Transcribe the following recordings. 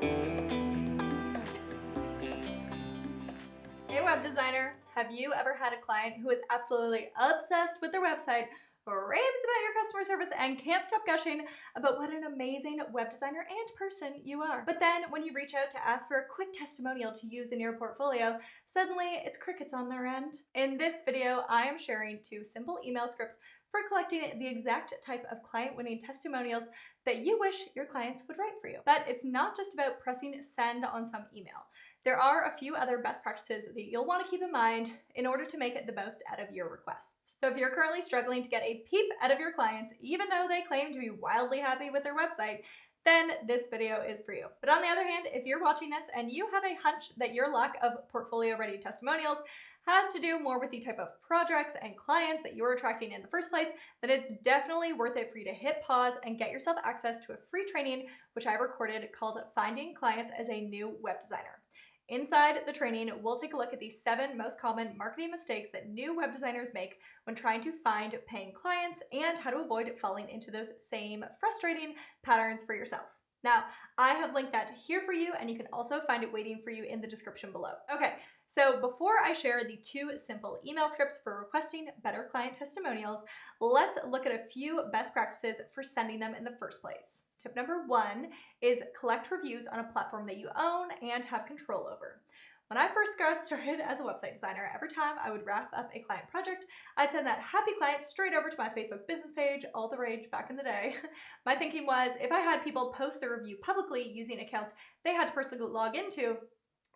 Hey web designer, have you ever had a client who is absolutely obsessed with their website, raves about your customer service, and can't stop gushing about what an amazing web designer and person you are? But then when you reach out to ask for a quick testimonial to use in your portfolio, suddenly it's crickets on their end. In this video, I am sharing 2 simple email scripts for collecting the exact type of client-winning testimonials that you wish your clients would write for you. But it's not just about pressing send on some email. There are a few other best practices that you'll want to keep in mind in order to make it the most out of your requests. So if you're currently struggling to get a peep out of your clients, even though they claim to be wildly happy with their website, then this video is for you. But on the other hand, if you're watching this and you have a hunch that your lack of portfolio-ready testimonials has to do more with the type of projects and clients that you're attracting in the first place, then it's definitely worth it for you to hit pause and get yourself access to a free training, which I recorded, called Finding Clients as a New Web Designer. Inside the training, we'll take a look at the 7 most common marketing mistakes that new web designers make when trying to find paying clients and how to avoid falling into those same frustrating patterns for yourself. Now, I have linked that here for you, and you can also find it waiting for you in the description below. Okay, so before I share the 2 simple email scripts for requesting better client testimonials, let's look at a few best practices for sending them in the first place. Tip number 1 is collect reviews on a platform that you own and have control over. When I first got started as a website designer, every time I would wrap up a client project, I'd send that happy client straight over to my Facebook business page, all the rage back in the day. My thinking was, if I had people post their review publicly using accounts they had to personally log into,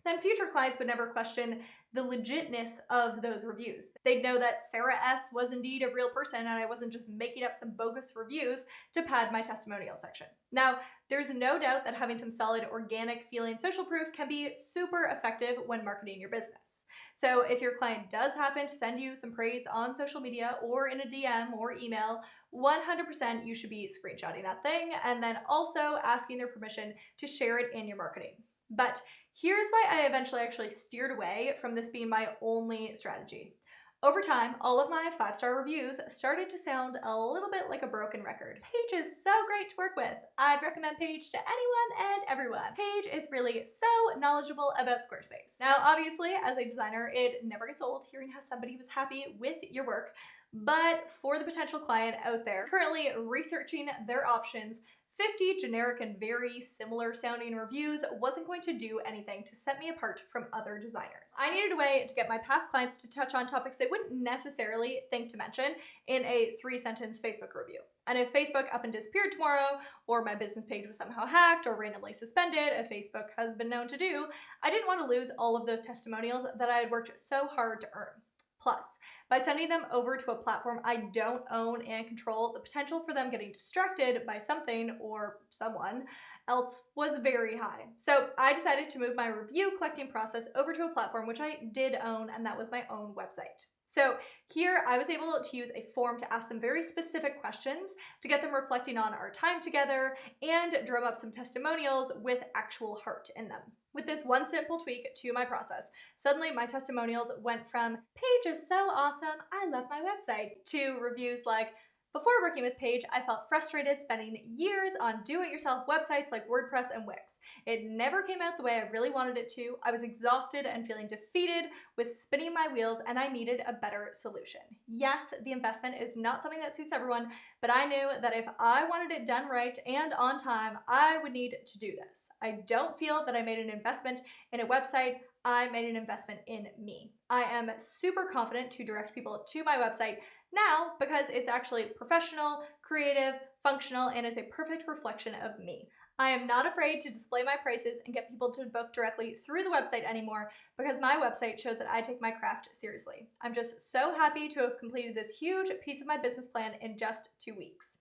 then future clients would never question the legitness of those reviews. They'd know that Sarah S. was indeed a real person and I wasn't just making up some bogus reviews to pad my testimonial section. Now, there's no doubt that having some solid organic feeling social proof can be super effective when marketing your business. So if your client does happen to send you some praise on social media or in a DM or email, 100% you should be screenshotting that thing and then also asking their permission to share it in your marketing. But here's why I eventually actually steered away from this being my only strategy. Over time, all of my 5-star reviews started to sound a little bit like a broken record. Paige is so great to work with. I'd recommend Paige to anyone and everyone. Paige is really so knowledgeable about Squarespace. Now, obviously, as a designer, it never gets old hearing how somebody was happy with your work, but for the potential client out there currently researching their options, 50 generic and very similar sounding reviews wasn't going to do anything to set me apart from other designers. I needed a way to get my past clients to touch on topics they wouldn't necessarily think to mention in a 3-sentence Facebook review. And if Facebook up and disappeared tomorrow, or my business page was somehow hacked or randomly suspended, as Facebook has been known to do, I didn't want to lose all of those testimonials that I had worked so hard to earn. Plus, by sending them over to a platform I don't own and control, the potential for them getting distracted by something or someone else was very high. So I decided to move my review collecting process over to a platform which I did own, and that was my own website. So here I was able to use a form to ask them very specific questions to get them reflecting on our time together and drum up some testimonials with actual heart in them. With this one simple tweak to my process, suddenly my testimonials went from "Paige is so awesome, I love my website" to reviews like, "Before working with Paige, I felt frustrated spending years on do-it-yourself websites like WordPress and Wix. It never came out the way I really wanted it to. I was exhausted and feeling defeated with spinning my wheels, and I needed a better solution. Yes, the investment is not something that suits everyone, but I knew that if I wanted it done right and on time, I would need to do this. I don't feel that I made an investment in a website. I made an investment in me. I am super confident to direct people to my website now because it's actually professional, creative, functional, and is a perfect reflection of me. I am not afraid to display my prices and get people to book directly through the website anymore because my website shows that I take my craft seriously. I'm just so happy to have completed this huge piece of my business plan in just 2 weeks."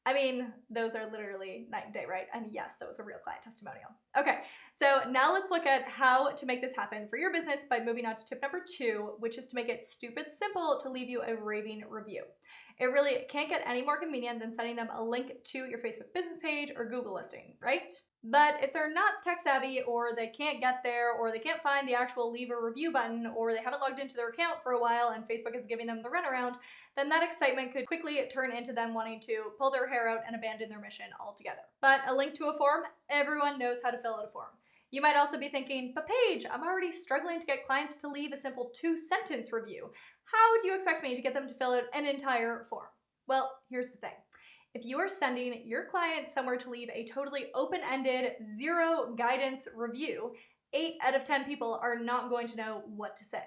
I mean, those are literally night and day, right? And yes, that was a real client testimonial. Okay, so now let's look at how to make this happen for your business by moving on to tip number 2, which is to make it stupid simple to leave you a raving review. It really can't get any more convenient than sending them a link to your Facebook business page or Google listing, right? But if they're not tech savvy, or they can't get there, or they can't find the actual leave a review button, or they haven't logged into their account for a while and Facebook is giving them the runaround, then that excitement could quickly turn into them wanting to pull their hair out and abandon their mission altogether. But a link to a form, everyone knows how to fill out a form. You might also be thinking, but Paige, I'm already struggling to get clients to leave a simple 2-sentence review. How do you expect me to get them to fill out an entire form? Well, here's the thing. If you are sending your client somewhere to leave a totally open-ended, zero guidance review, 8 out of 10 people are not going to know what to say.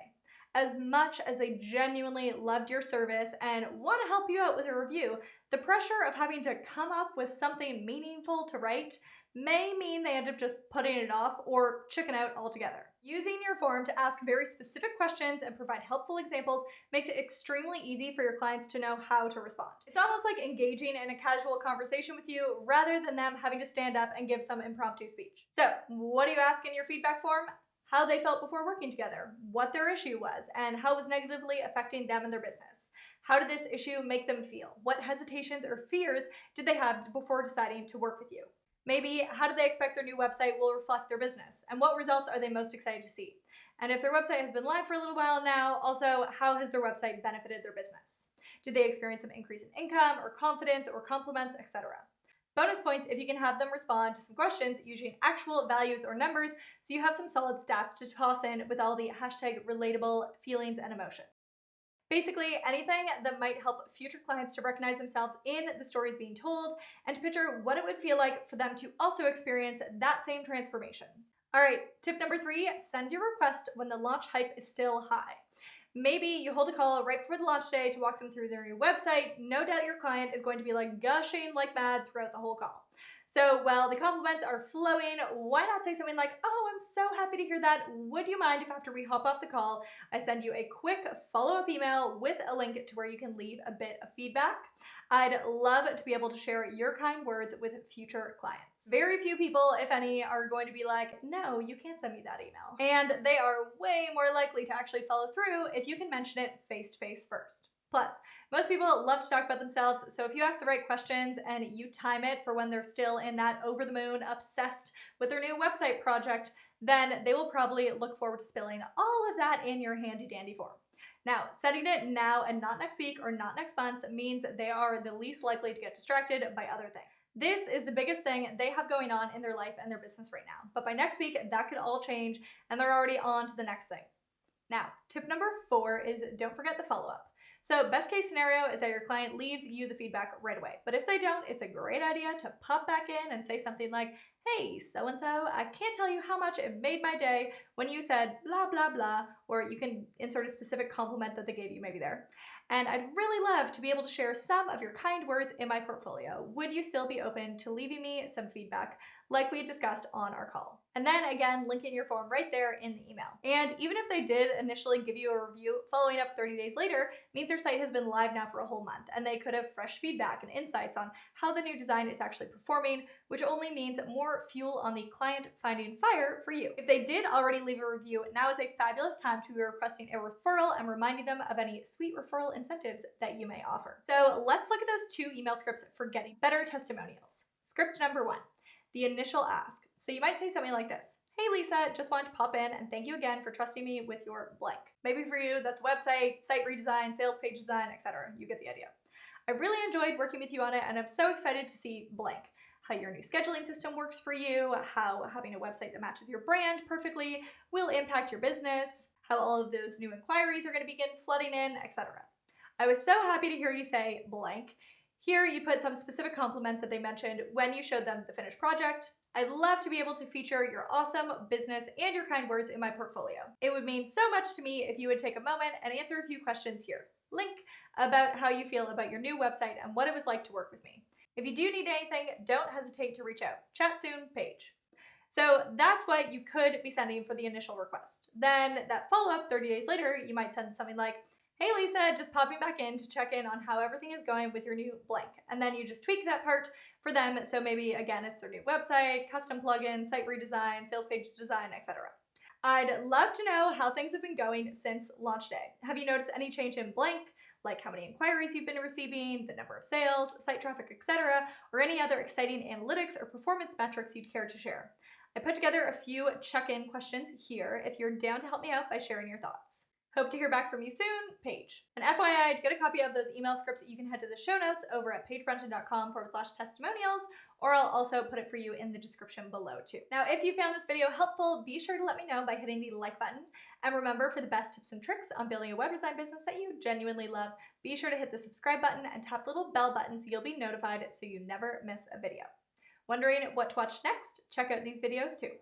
As much as they genuinely loved your service and want to help you out with a review, the pressure of having to come up with something meaningful to write may mean they end up just putting it off or chicken out altogether. Using your form to ask very specific questions and provide helpful examples makes it extremely easy for your clients to know how to respond. It's almost like engaging in a casual conversation with you rather than them having to stand up and give some impromptu speech. So, what do you ask in your feedback form? How they felt before working together, what their issue was, and how it was negatively affecting them and their business. How did this issue make them feel? What hesitations or fears did they have before deciding to work with you? Maybe, how do they expect their new website will reflect their business? And what results are they most excited to see? And if their website has been live for a little while now, also, how has their website benefited their business? Did they experience some increase in income or confidence or compliments, etc.? Bonus points if you can have them respond to some questions using actual values or numbers, so you have some solid stats to toss in with all the hashtag relatable feelings and emotions. Basically, anything that might help future clients to recognize themselves in the stories being told and to picture what it would feel like for them to also experience that same transformation. All right, tip number 3, send your request when the launch hype is still high. Maybe you hold a call right before the launch day to walk them through their new website. No doubt your client is going to be like gushing like mad throughout the whole call. So while the compliments are flowing, why not say something like, oh, I'm so happy to hear that. Would you mind if after we hop off the call, I send you a quick follow-up email with a link to where you can leave a bit of feedback? I'd love to be able to share your kind words with future clients. Very few people, if any, are going to be like, no, you can't send me that email. And they are way more likely to actually follow through if you can mention it face-to-face first. Plus, most people love to talk about themselves, so if you ask the right questions and you time it for when they're still in that over-the-moon, obsessed with their new website project, then they will probably look forward to spilling all of that in your handy-dandy form. Now, setting it now and not next week or not next month means they are the least likely to get distracted by other things. This is the biggest thing they have going on in their life and their business right now. But by next week, that could all change and they're already on to the next thing. Now, tip number 4 is don't forget the follow-up. So best case scenario is that your client leaves you the feedback right away. But if they don't, it's a great idea to pop back in and say something like, hey, so-and-so, I can't tell you how much it made my day when you said blah, blah, blah, or you can insert a specific compliment that they gave you maybe there. And I'd really love to be able to share some of your kind words in my portfolio. Would you still be open to leaving me some feedback like we discussed on our call? And then again, linking your form right there in the email. And even if they did initially give you a review, following up 30 days later means their site has been live now for a whole month and they could have fresh feedback and insights on how the new design is actually performing, which only means more fuel on the client finding fire for you. If they did already leave a review, now is a fabulous time to be requesting a referral and reminding them of any sweet referral incentives that you may offer. So let's look at those 2 email scripts for getting better testimonials. Script number 1, the initial ask. So you might say something like this. Hey Lisa, just wanted to pop in and thank you again for trusting me with your blank. Maybe for you, that's website, site redesign, sales page design, etc. You get the idea. I really enjoyed working with you on it and I'm so excited to see blank. How your new scheduling system works for you, how having a website that matches your brand perfectly will impact your business, how all of those new inquiries are going to begin flooding in, etc. I was so happy to hear you say blank. Here you put some specific compliment that they mentioned when you showed them the finished project. I'd love to be able to feature your awesome business and your kind words in my portfolio. It would mean so much to me if you would take a moment and answer a few questions here. Link about how you feel about your new website and what it was like to work with me. If you do need anything, don't hesitate to reach out. Chat soon, Paige. So that's what you could be sending for the initial request. Then that follow-up 30 days later, you might send something like, hey Lisa, just popping back in to check in on how everything is going with your new blank. And then you just tweak that part for them. So maybe again, it's their new website, custom plugin, site redesign, sales page design, etc. I'd love to know how things have been going since launch day. Have you noticed any change in blank? like how many inquiries you've been receiving, the number of sales, site traffic, etc., or any other exciting analytics or performance metrics you'd care to share. I put together a few check-in questions here if you're down to help me out by sharing your thoughts. Hope to hear back from you soon, Paige. And FYI, to get a copy of those email scripts, you can head to the show notes over at paigebrunton.com/testimonials, or I'll also put it for you in the description below too. Now, if you found this video helpful, be sure to let me know by hitting the like button. And remember, for the best tips and tricks on building a web design business that you genuinely love, be sure to hit the subscribe button and tap the little bell button so you'll be notified so you never miss a video. Wondering what to watch next? Check out these videos too.